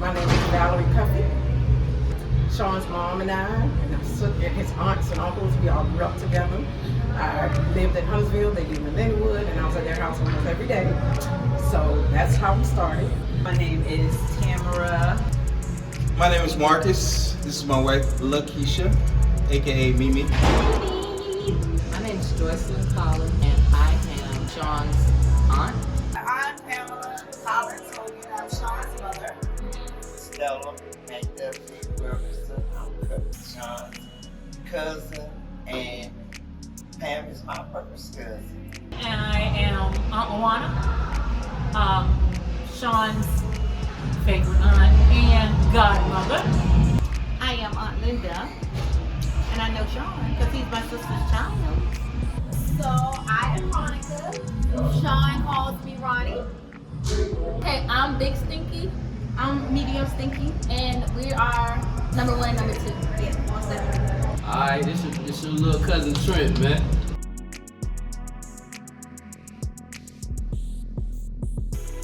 My name is Valerie Cuffy. Sean's mom and his aunts and uncles, we all grew up together. I lived in Huntsville, they lived in Linwood, and I was at their house almost every day. So that's how we started. My name is Tamara. My name is Marcus. This is my wife, Lakeisha, aka Mimi. My name is Joycelyn Collins, and I am Sean's aunt. I'm Pamela Collins, I'm Sean's mother. Stella McDuffie Wilkerson. I'm Sean's cousin, and Pam is my first cousin. And I am Aunt Luana, Sean's favorite aunt and godmother. I am Aunt Linda, and I know Sean because he's my sister's child. So I am Monica. Sean calls me Ronnie. Hey, I'm Big Stinky. I'm Medium Stinky, and we are number 1 and number 2. Yeah, 1-7. Alright, this your little cousin Trent, man.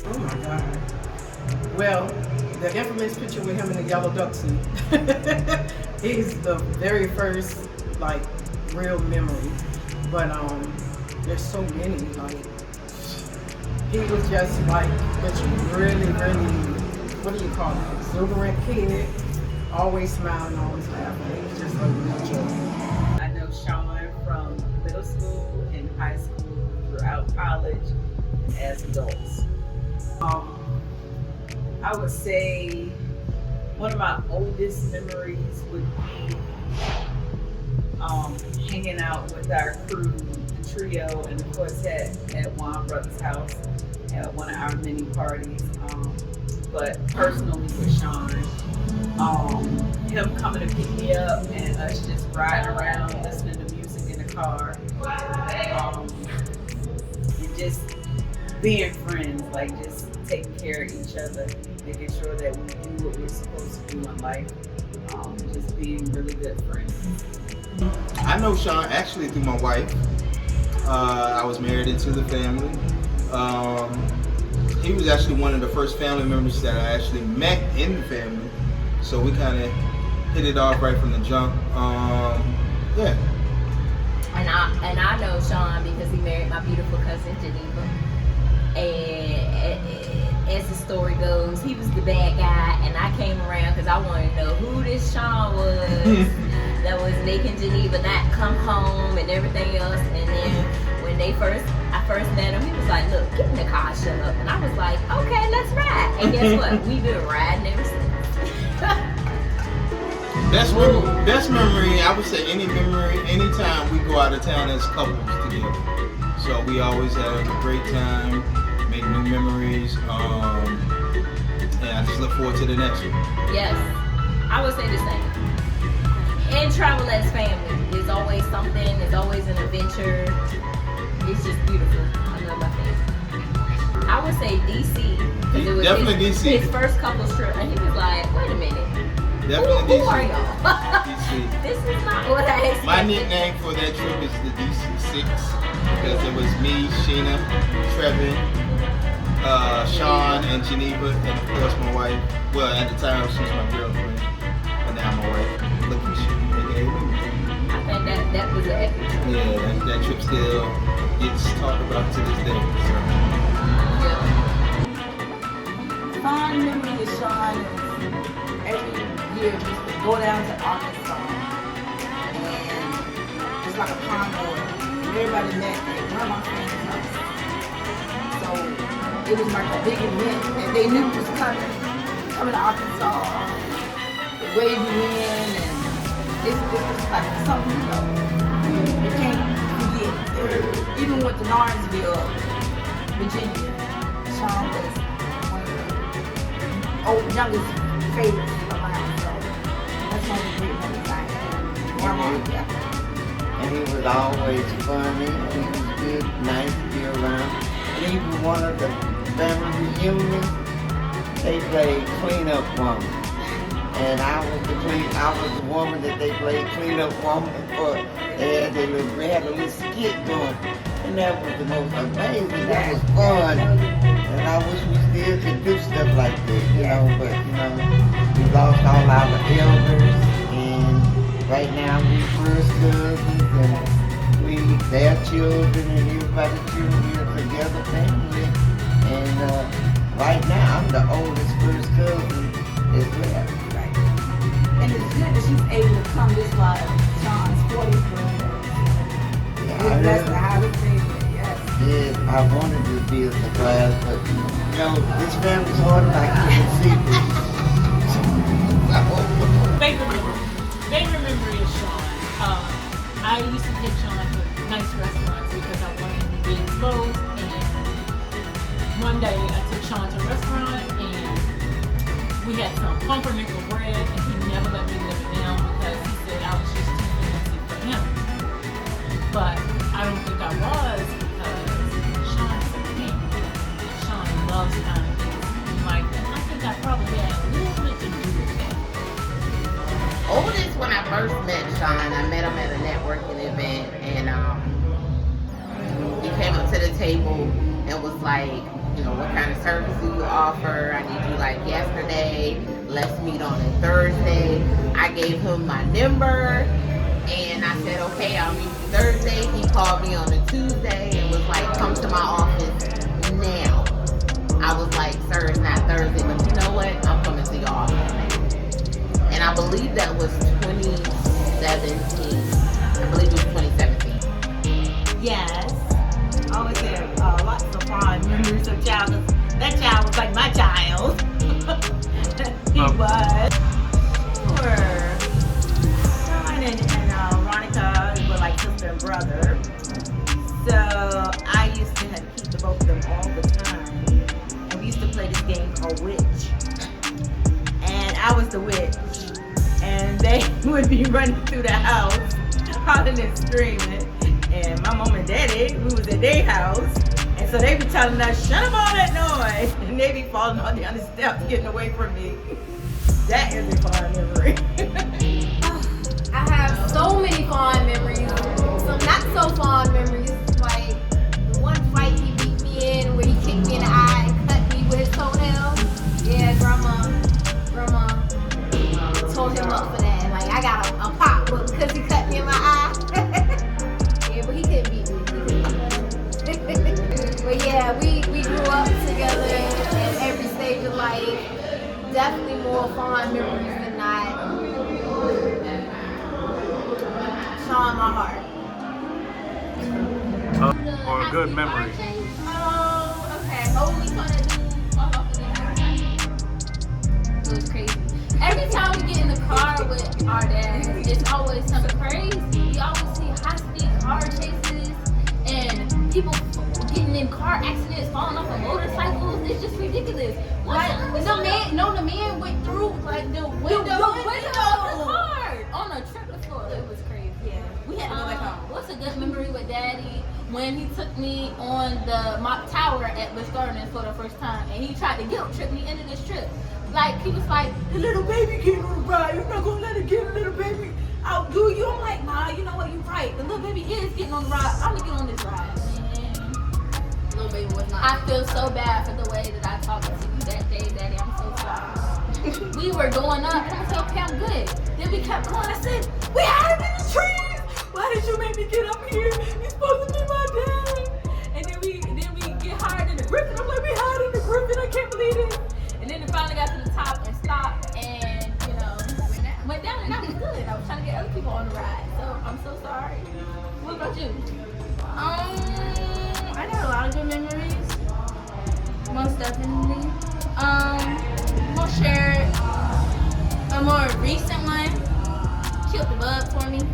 Oh my God. Well, the infamous picture with him in the yellow duck suit. He's the very first, like, real memory. But there's so many, like, he was just like, really, what do you call it? Exuberant kid. Always smiling, always laughing. He was just a real joy. I know Sean from middle school and high school, throughout college, as adults. I would say one of my oldest memories would be hanging out with our crew, the trio and the quartet at Juan Brother's house at one of our mini parties. But personally with Sean, him coming to pick me up and us just riding around listening to music in the car, and just being friends, like just taking care of each other, making sure that we do what we're supposed to do in life, just being really good friends. I know Sean actually through my wife. I was married into the family. He was actually one of the first family members that I actually met in the family. So we kind of hit it off right from the jump. Yeah. And I know Sean because he married my beautiful cousin Geneva. And as the story goes, he was the bad guy, and I came around because I wanted to know who this Sean was that was making Geneva not come home and everything else. And then when I first met him, he was like, "Look, get in the car, shut up." And I was like, "Okay, let's ride." And guess what? We've been riding ever since. Best memory, I would say anytime we go out of town as couples together. So we always have a great time, make new memories, and I just look forward to the next one. Yes, I would say the same. And travel as family. There's always something, there's always an adventure. It's just beautiful. I love my family. I would say DC. 'Cause it was Definitely DC. His first couple's trip, and he was like, "Wait a minute. Definitely Who DC. are y'all? DC. This is not what I expected." My nickname for that trip is the DC6 because it was me, Sheena, Trevin, Sean, and Geneva, and of course my wife. Well, at the time she was my girlfriend, but now my wife. Lakeisha, aka Mimi. I think that was an epic trip. Yeah, that trip still gets talked about to this day. So. Yeah. Fond memory with Sean is every year we would go down to Arkansas, and it's like a condo, and everybody met at one of my friends' house. So it was like a big event, and they knew it was coming to Arkansas. The way we win, and it was like something, you can't forget. Even with the Lawrenceville, Virginia, Sean was one of the youngest favorites of mine, so that's one of the great memories I have. And he was always funny, he was good, nice to be around. And even one of the family reunions, they played cleanup woman. And I was the woman that they played cleanup woman for. They had a little skit going. And that was the most amazing, that was fun. And I wish we still could do stuff like that, you know, but, you know, we lost all our elders, and right now we first cousins, and their children, and everybody's children, we're together family. And right now, I'm the oldest first cousin that's left. Right. And it's good that she's able to come this far to Sean's 40th birthday. Yeah, That's the highest favorite, yes. yes, I wanted to be a surprise, but you know, this family's hard like keeping secrets. Favorite memory is Sean. I used to take Sean to nice restaurants because I wanted him to be exposed. And one day I took Sean to a restaurant and we had some pumpernickel bread, and he never let me live it down because he said I was just too fancy for him. But I don't think I was because Sean's a king. Sean loves kind of things like that. I think I probably had a little bit to do with that. Oldest, when I first met Sean, I met him at a networking event, and he came up to the table and was like, you know, what kind of service do you offer? I need you like yesterday. Let's meet on a Thursday. I gave him my number, and I said, okay, I'll meet you Thursday. He called me on a Tuesday and was like, come to my office now. I was like, sir, it's not Thursday, but you know what? I'm coming to your office now. And I believe that was 2017. I believe it was 2017. Yes. I always had lots of fond memories of childhood. That child was like my child. He was. Sure. Sean and Veronica were like sister and brother. So I used to have to keep the both of them all the time. And we used to play this game called Witch. And I was the witch. And they would be running through the house, hollering and screaming. And my mom and daddy, we was at their house. And so they be telling us, shut up all that noise. And they be falling all down the steps, getting away from me. That is a fond memory. I have so many fond memories. Some not so fond memories. Like one fight he beat me in where he kicked me in the eye and cut me with his toenail. Yeah, grandma told him up for that. Like I got a pop because he cut me in my eye. Yeah, but he couldn't beat me. But yeah, we grew up together at every stage of life. Definitely more fond memories than not. Sean, my heart. Or a good memory. Oh, okay. Holy fun to do. It was crazy. Every time we get in the car with our dad, it's always something crazy. We always see high-speed car chases and people getting in car accidents, falling off of motorcycles. It's just ridiculous. The man went through like the window of the car on a trip before. It was crazy. Yeah, we had to go back home. What's a good memory with Daddy? When he took me on the mock tower at Busch Gardens for the first time, and he tried to guilt trip me into this trip. Like, he was like, the little baby getting on the ride. You're not going to let it get a little baby out, do you? I'm like, nah, you know what? You're right. The little baby is getting on the ride. I'm going to get on this ride. Man. Little baby was not. I feel so bad for the way that I talked to you that day, Daddy. I'm so sorry. We were going up, and I said, okay, I'm good. Then we kept going. I said, we hide in the trees. Why did you make me get up here? You're supposed to be my dad. And then we get hired in the Griffin. I'm like, we hired in the Griffin. I can't believe it. And then it finally got to the top and stopped, and went down, and that was good. I was trying to get other people on the ride, so I'm so sorry. What about you? I got a lot of good memories, most definitely. We'll share a more recent one. Killed the bug for me. In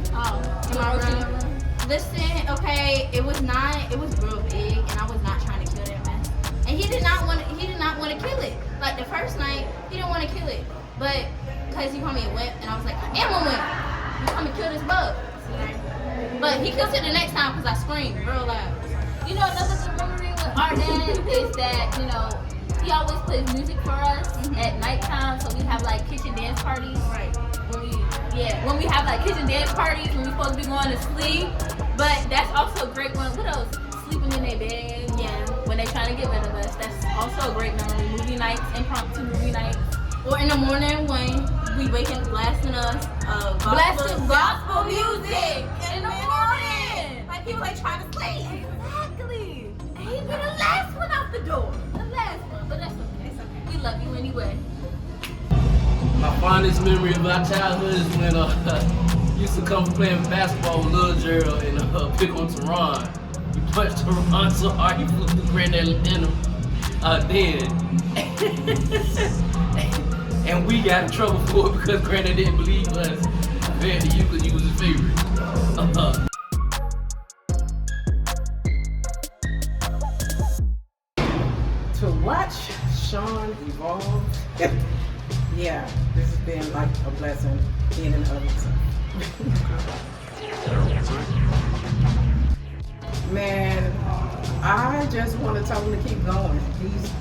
my room. Listen, okay, it was real big, and I was not trying to kill that mess. And he did not want to kill it. Like the first night, he didn't want to kill it, but because he called me a wimp, and I was like, I am a wimp. I'm gonna kill this bug. But he kills it the next time because I screamed real loud. You know, another good memory with our dad is that, he always plays music for us at nighttime, so we have like kitchen dance parties. Right. When we have like kitchen dance parties when we're supposed to be going to sleep. But that's also a great one. What else? Sleeping in their bed. Yeah. When they're trying to get rid of us. That's Also a great memory. Movie nights, impromptu movie nights. Or in the morning when we waking blasting us Blasting gospel music in the morning. Like people like trying to sleep. Exactly. And he'd be the last one out the door. The last one, but that's okay. It's okay. We love you anyway. My fondest memory of my childhood is when used to come from playing basketball with Lil Gerald and pick on Teron. We punched Teron so hard he flew through Granddaddy Denim dead. And we got in trouble for it because Granddad didn't believe us compared to you because you was his favorite. To watch Sean evolve, yeah, this has been like a blessing in and of itself. Man, I just want to tell him to keep going. He's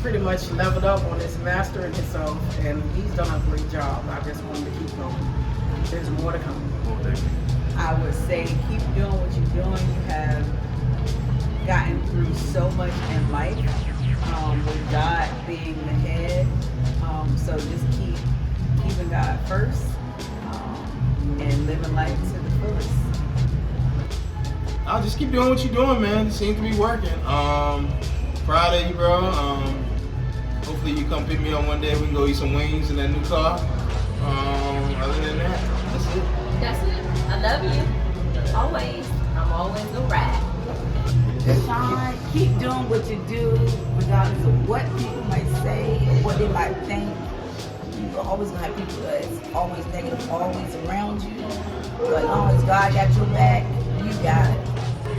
pretty much leveled up on his mastering himself, and he's done a great job. I just want him to keep going. There's more to come. I would say keep doing what you're doing. You have gotten through so much in life with God being the head. So just keeping God first and living life to the fullest. I'll just keep doing what you're doing, man. It seems to be working. Proud of you, bro. Hopefully you come pick me up one day. We can go eat some wings in that new car. Other than that, that's it. That's it. I love you. Always. I'm always a ride. Sean, keep doing what you do, regardless of what people might say or what they might think. You're always gonna have people that's always negative, always around you. But as long as God got your back, you got it.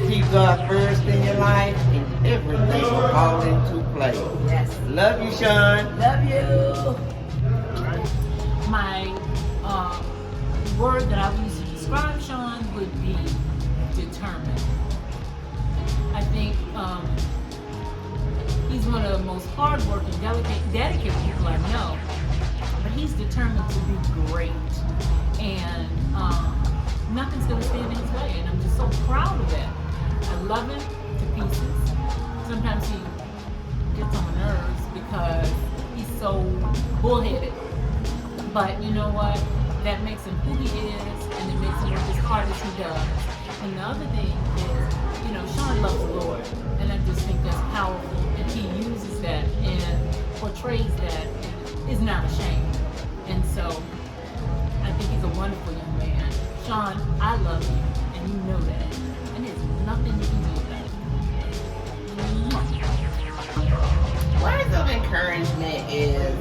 Keep God first in your life, and everything will fall into place. Yes. Love you, Sean. Love you. My word that I would use to describe Sean would be determined. I think he's one of the most hardworking, dedicated people I know, but he's determined to be great, and nothing's going to stand in his way, and I'm just so proud of that. I love him to pieces. Sometimes he gets on my nerves because he's so bullheaded, but you know what? That makes him who he is, and it makes him work as hard as he does. And the other thing is, you know, Sean loves the Lord, and I just think that's powerful, and he uses that and portrays that and is not ashamed. And so I think he's a wonderful young man. Sean, I love you, and you know that, and there's nothing you can do about it. Words of encouragement is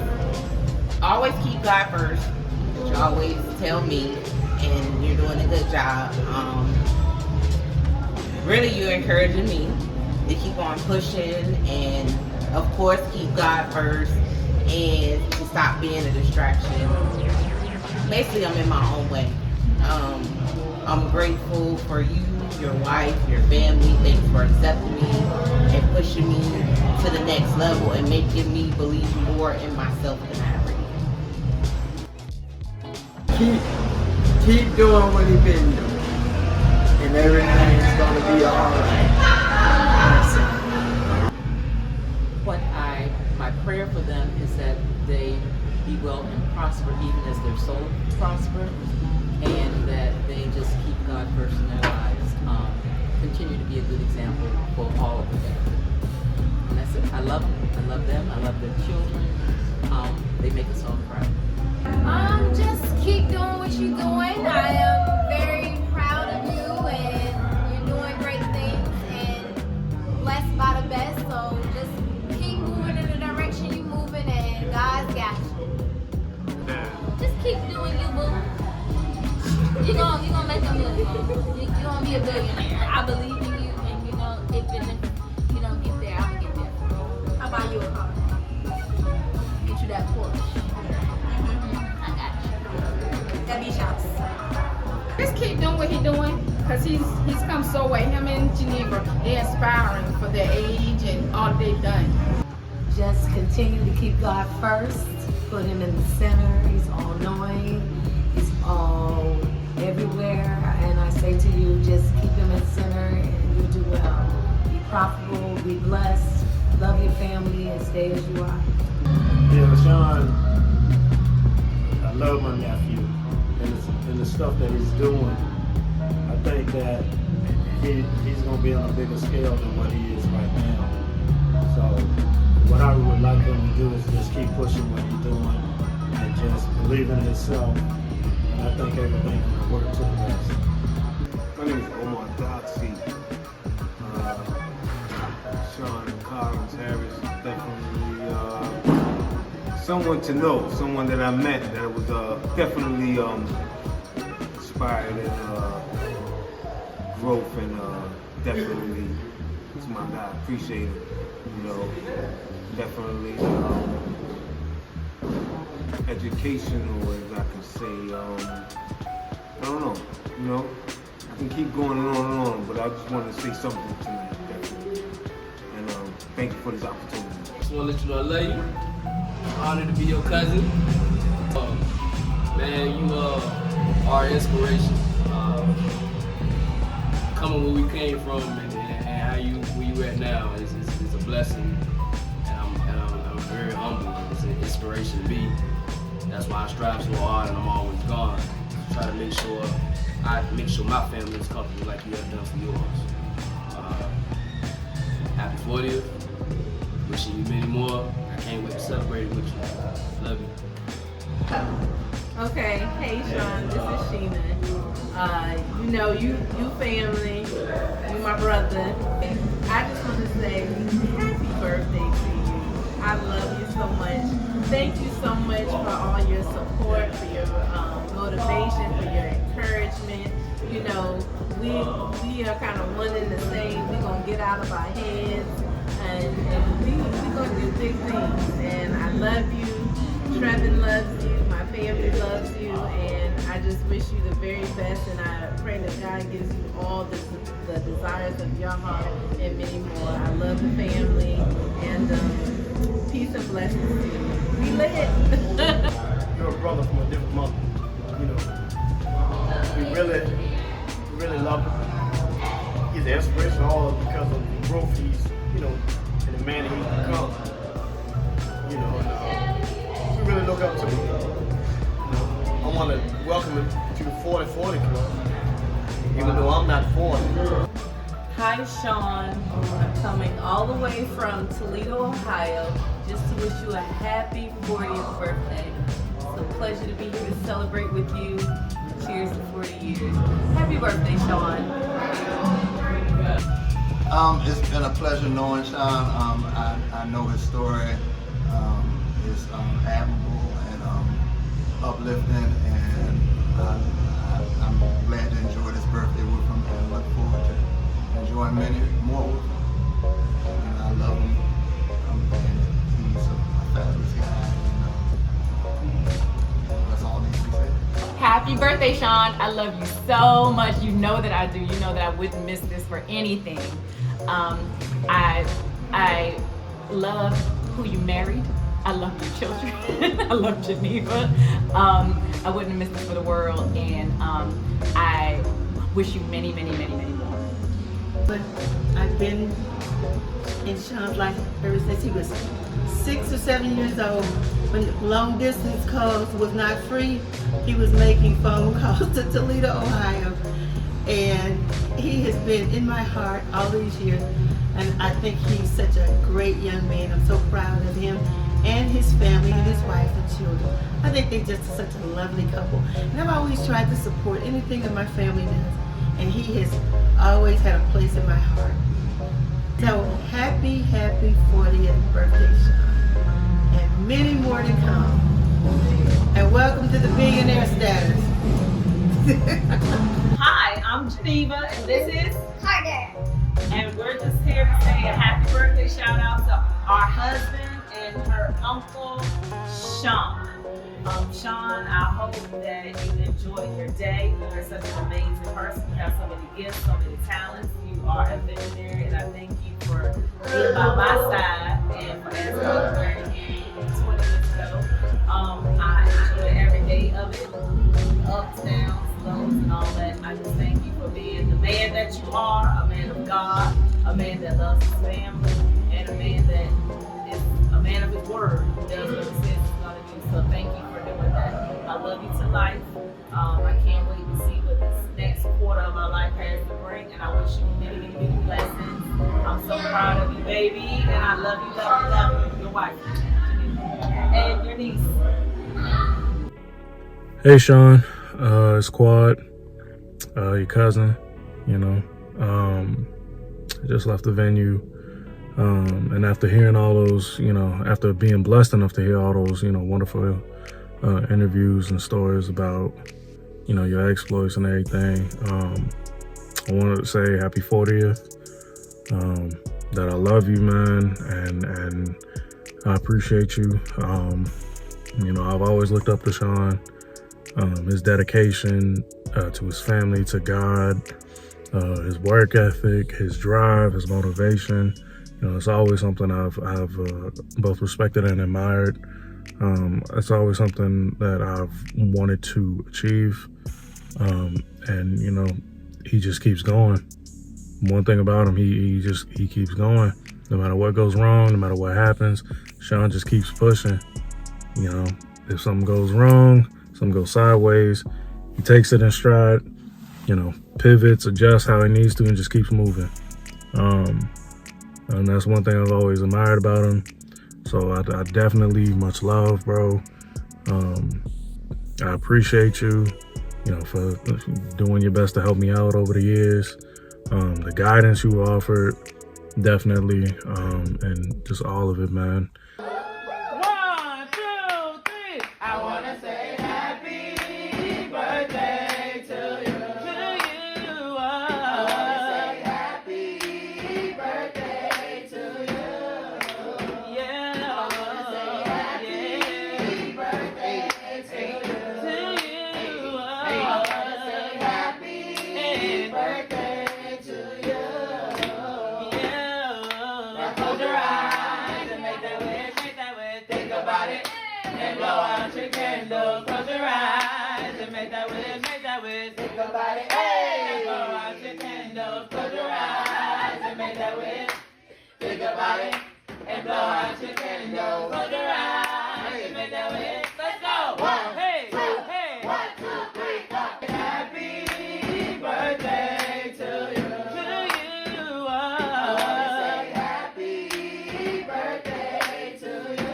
always keep God first, which you always tell me, and you're doing a good job. Really, you're encouraging me to keep on pushing, and of course keep God first, and to stop being a distraction. Basically, I'm in my own way. I'm grateful for you, your wife, your family. Thanks for accepting me and pushing me to the next level and making me believe more in myself than I already. Keep doing what you've been doing, and everything's gonna be alright. My prayer for them is that they be well and prosper even as their soul prosper, and that they just keep God first in their lives. Continue to be a good example for all of them. And that's it. I love them. I love them. I love their children. They make us all proud. Just keep doing what you're doing. I am very proud of you, and you're doing great things and blessed by the best. So just keep moving in the direction you're moving, and God's got you. Just keep doing you, boo. You're gonna make a million. You're gonna be a billionaire. I believe in you, and you know, if you don't get there, I'm gonna get there. I'll buy you a car. Get you that Porsche. I got you. That be shops. Just keep doing what he's doing, because he's come so way. Him and Geneva, they're inspiring for their age and all they've done. Just continue to keep God first, put him in the center. He's all knowing, he's all everywhere, and I say to you, just keep him in the center and you'll do well. Be profitable, be blessed, love your family and stay as you are. Yeah, Sean, I love my nephew and the stuff that he's doing. I think that he's going to be on a bigger scale than what he is right now. So what I would like him to do is just keep pushing what he's doing and just believe in himself. And I think everything will work to the best. My name is Omar Doxy. Sean Collins Harris, definitely someone to know, someone that I met that was definitely inspired and growth and definitely it's my guy. Appreciate it, you know. Definitely educational, as I can say. I don't know, you know. I can keep going on, but I just wanted to say something tonight, definitely. And thank you for this opportunity. Just want to let you know I love you. Honored to be your cousin. Man, you are an inspiration. Coming where we came from and where you at now is a blessing. And I'm very humble. It's an inspiration to me. That's why I strive so hard and I'm always gone. Try to make sure my family is comfortable like you have done for yours. Happy 40th. Wishing you many more. I can't wait to celebrate it with you. Love you. Okay, hey Sean, this is Sheena. You know, you family, you my brother. I just want to say happy birthday to you. I love you so much. Thank you so much for all your support, for your motivation, for your encouragement. You know, we are kind of one and the same. We're going to get out of our heads and we're going to do big things. And I love you. Trevin loves you. My family loves you. And I just wish you the very best. And I pray that God gives you all the desires of your heart and many more. I love the family. And peace and blessings to you. We lit. You're a brother from a different mother. You know, we really love him. He's an inspiration all because of the growth he's, you know, and the man that he's become. You know, and, we really look up to him. You know, I want to welcome him to the 40-40 club, even though I'm not 40. Hi, Sean. I'm coming all the way from Toledo, Ohio, just to wish you a happy 40th birthday. It's a pleasure to be here to celebrate with you. Cheers to 40 years. Happy birthday, Sean. It's been a pleasure knowing Sean. I know his story is admirable and uplifting, and I'm glad to enjoy this birthday with him and look forward to enjoying many more with him. And I love him. And he's a fabulous guy. And, that's all needs to be said. Happy birthday, Sean. I love you so much. You know that I do. You know that I wouldn't miss this for anything. I love who you married. I love your children. I love Geneva. I wouldn't miss this for the world. And I wish you many, many, many, many more. But I've been in Sean's life ever since he was 6 or 7 years old. When long distance calls was not free, he was making phone calls to Toledo, Ohio. And he has been in my heart all these years. And I think he's such a great young man. I'm so proud of him and his family and his wife and children. I think they're just such a lovely couple. And I've always tried to support anything that my family does. And he has always had a place in my heart. So happy, happy 40th birthday, Sean. And many more to come. And welcome to the billionaire status. Hi, I'm Geneva, and this is Hi there. And we're just here to say a happy birthday shout out to our husband and her uncle, Sean. Sean, I hope that you enjoyed your day. You're such an amazing person. You have so many gifts, so many talents. You are a visionary, and I thank you for being by my side and for as well learning you 20 years ago. I enjoy every day of it, ups, downs, lows, and all that. I just thank you for being the man that you are, a man of God, a man that loves his family, and a man that baby, and I love you, love you, love you. Your wife. And your niece. Hey Sean, it's Quad, your cousin, you know. I just left the venue, and after hearing all those, you know, after being blessed enough to hear all those, you know, wonderful interviews and stories about, you know, your exploits and everything, I wanted to say happy 40th, that I love you, man, and I appreciate you. You know, I've always looked up to Sean, his dedication to his family, to God, his work ethic, his drive, his motivation. You know, it's always something I've both respected and admired. It's always something that I've wanted to achieve. And, you know, he just keeps going. One thing about him, he keeps going. No matter what goes wrong, no matter what happens, Sean just keeps pushing. You know, if something goes wrong, something goes sideways, he takes it in stride, you know, pivots, adjusts how he needs to, and just keeps moving. And that's one thing I've always admired about him. So I definitely much love, bro. I appreciate you, you know, for doing your best to help me out over the years. The guidance you offered, definitely, and just all of it, man. Close your eyes and make that wish, think about it. Hey, blow out your candles. Close your eyes and make that wish, think about it. And blow out your candles. Close your eyes and make that wish. Let's go. Hey, hey. 1, 2, 3, 4. Happy birthday to you. I wanna say happy birthday to you.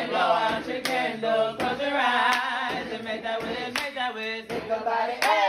Blow out your candles, close your eyes and make that wish, think about it.